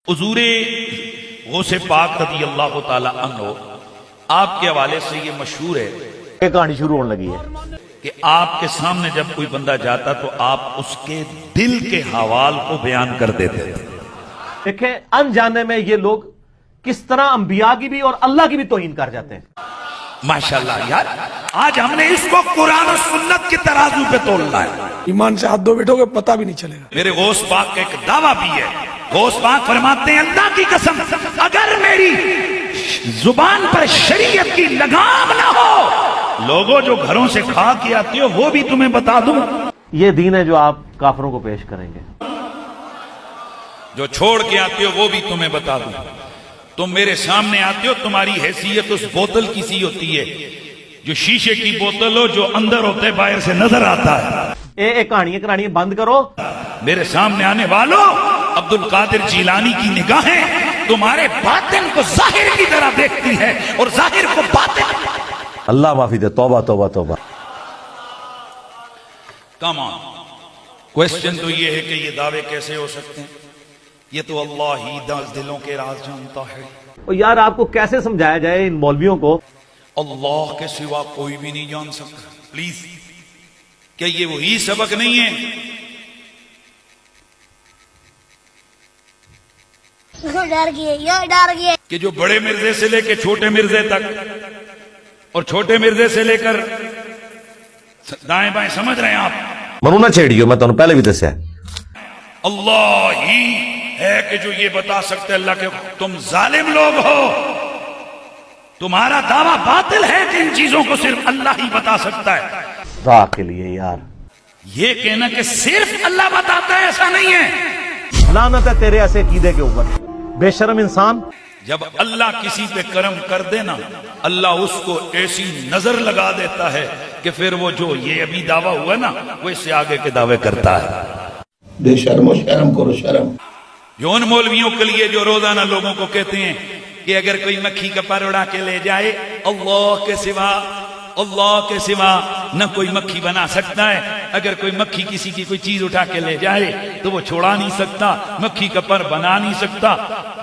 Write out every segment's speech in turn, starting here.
حضور غوث پاک رضی اللہ تعالی عنہ آپ کے حوالے سے یہ مشہور ہے یہ کہانی شروع ہونے لگی ہے کہ آپ کے سامنے جب کوئی بندہ جاتا تو آپ اس کے دل کے حوال کو بیان کر دیتے تھے۔ دیکھیں انجانے میں یہ لوگ کس طرح انبیاء کی بھی اور اللہ کی بھی توہین کر جاتے ہیں۔ ماشاءاللہ یار، آج ہم نے اس کو قرآن و سنت کے ترازو پہ تولنا ہے۔ ایمان سے ہاتھ دھو بیٹھو گے پتہ بھی نہیں چلے گا۔ میرے غوث پاک کا ایک دعویٰ بھی ہے، غوث پاک فرماتے ہیں اللہ کی قسم اگر میری زبان پر شریعت کی لگام نہ ہو، لوگوں جو گھروں سے کھا کے آتے ہو وہ بھی تمہیں بتا دوں، یہ دین ہے جو آپ کافروں کو پیش کریں گے، جو چھوڑ کے آتے ہو وہ بھی تمہیں بتا دوں۔ تم میرے سامنے آتے ہو، تمہاری حیثیت اس بوتل کی سی ہوتی ہے جو شیشے کی بوتل ہو، جو اندر ہوتا ہے باہر سے نظر آتا ہے۔ اے کہانیاں بند کرو۔ میرے سامنے آنے والوں، عبد القادر جیلانی کی نگاہیں تمہارے باطن کو ظاہر کی طرح دیکھتی ہے اور ظاہر کو باطن۔ اللہ معافی دے، توبہ توبہ توبہ۔ کم آن، کوشچن تو یہ ہے کہ یہ دعوے کیسے ہو سکتے ہیں؟ یہ تو اللہ ہی دلوں کے راز جانتا ہے۔ اور یار آپ کو کیسے سمجھایا جائے ان مولویوں کو؟ اللہ کے سوا کوئی بھی نہیں جان سکتا۔ پلیز، کیا یہ وہی سبق نہیں ہے؟ ڈر گئے کہ جو بڑے مرزے سے لے کے چھوٹے مرزے تک اور چھوٹے مرزے سے لے کر دائیں بائیں، سمجھ رہے ہیں آپ؟ منو نہ چھیڑیو، میں تمہیں پہلے بھی دسیا۔ اللہ ہی ہے کہ جو یہ بتا سکتے اللہ کہ تم ظالم لوگ ہو، تمہارا دعویٰ باطل ہے کہ ان چیزوں کو صرف اللہ ہی بتا سکتا ہے۔ خدا کے لیے یار، یہ کہنا کہ صرف اللہ بتاتا ہے ایسا نہیں ہے۔ لعنت ہے تیرے ایسے عقیدے کے اوپر، بے شرم انسان۔ جب اللہ کسی پہ کرم کر دینا، اللہ اس کو ایسی نظر لگا دیتا ہے کہ پھر وہ جو یہ ابھی دعویٰ ہوا نا وہ اس سے آگے کے دعوے کرتا ہے۔ بے شرم و شرم کرو شرم۔ جو ان مولویوں کے لیے جو روزانہ لوگوں کو کہتے ہیں کہ اگر کوئی مکھی کا پر اڑا کے لے جائے، اللہ کے سوا نہ کوئی مکھی بنا سکتا ہے، اگر کوئی مکھی کسی کی کوئی چیز اٹھا کے لے جائے تو وہ چھوڑا نہیں سکتا، مکھی کا پر بنا نہیں سکتا۔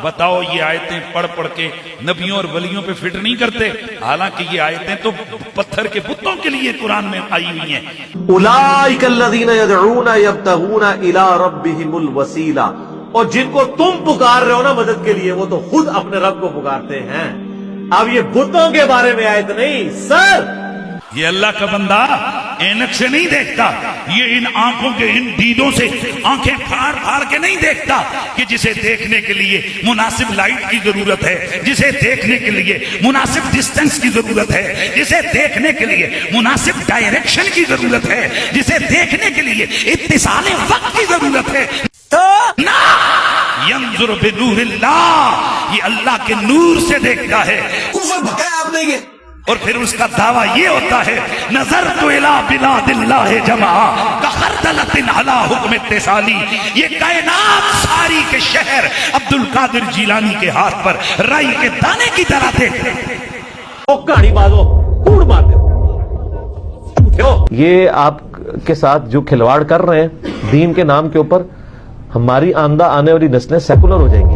بتاؤ یہ آیتیں پڑھ پڑھ کے نبیوں اور ولیوں پہ فٹ نہیں کرتے؟ حالانکہ یہ آیتیں تو پتھر کے بتوں کے لیے قرآن میں آئی ہوئی ہیں۔ اولئک الذین یدعون یبتغون الی ربہم الوسیلہ، اور جن کو تم پکار رہے ہو نا مدد کے لیے، وہ تو خود اپنے رب کو پکارتے ہیں۔ اب یہ بتوں کے بارے میں آیت نہیں سر، یہ اللہ کا بندہ اینک سے نہیں دیکھتا، یہ ان آنکھوں کے ان دیدوں سے آنکھیں پھاڑ پھاڑ کے نہیں دیکھتا کہ جسے دیکھنے کے لیے مناسب لائٹ کی ضرورت ہے، جسے دیکھنے کے لیے مناسب ڈسٹنس کی ضرورت ہے، جسے دیکھنے کے لیے مناسب ڈائریکشن کی ضرورت ہے، جسے دیکھنے کے لیے اتصال وقت کی ضرورت ہے۔ نا ینظر بنور اللہ، یہ اللہ کے نور سے دیکھتا ہے۔ کفر بھگایا آپ نے یہ، اور پھر اس کا دعویٰ یہ ہوتا ہے نظرت الی بلاد اللہ جمعا کخردلۃ علی حکم اتصالی، یہ کائنات ساری کے شہر عبد القادر جیلانی کے ہاتھ پر رائی کے دانے کی طرح دیکھتے ہیں۔ وہ کہانی بازو کوڑ مارتے ہو۔ یہ آپ کے ساتھ جو کھلواڑ کر رہے ہیں دین کے نام کے اوپر، ہماری آنے والی نسلیں سیکولر ہو جائیں گی۔